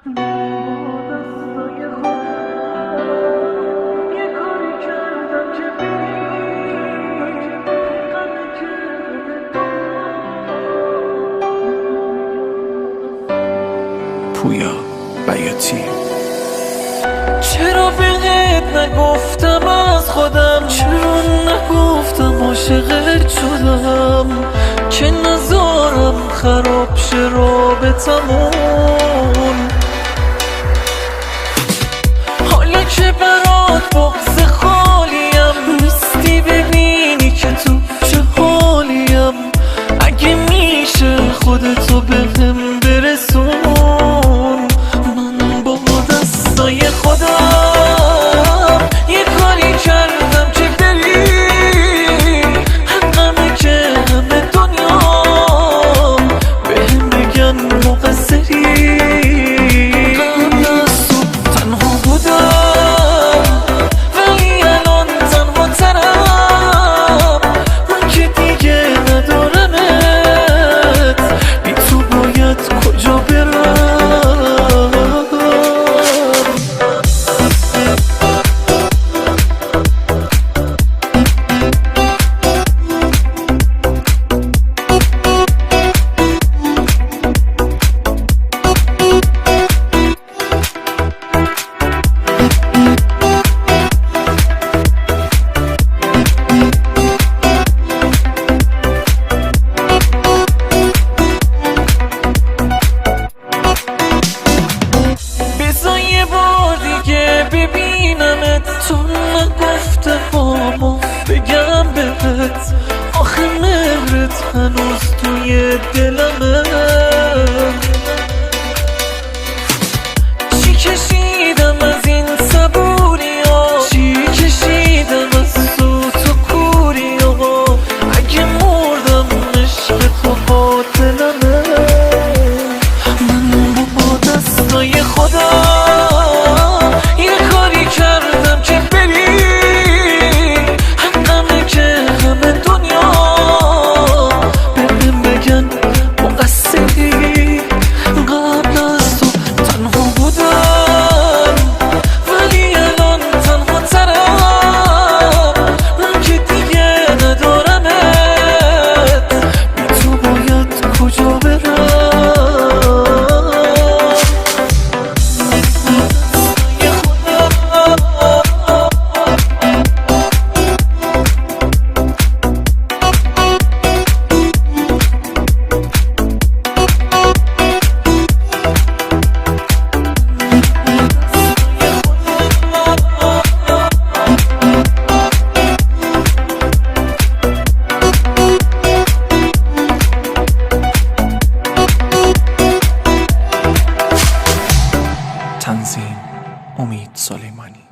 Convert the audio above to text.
پویا بیاتی. چرا بهت نگفتم از خودم، چرا نگفتم عاشقت شدم که نذارم خراب شه رابطمون. حالا که برات بغض خالیم، نیستی ببینی که تو چه حالیم. اگه میشه خودتو بهم برسون، من با دستای خودم یه کاری کردم که بری. حقمه که همه دنیا بهم بگن مقصری. قبل از تو تنها بودم ولی الان تنها ترم. من که دیگه ندارمت، بی تو باید کجا برم. یه بار دیگه ببینمت، تو نگفته بامو بگم بهت. آخه مهرت هنوز توی دلمه. چی کشیدم از این صبوریا، چی کشیدم از سوت و کوریا. اگه مردم عشق تو باطلمه. من با دستای خودم یه کاری کردم که بری. حقمه که همه دنیا بهم بگن مقصری. قبل از تو تنها بودم ولی الان تنها ترم. من که دیگه ندارمت، بی تو باید کجا برم. تنظیم امید سلیمانی.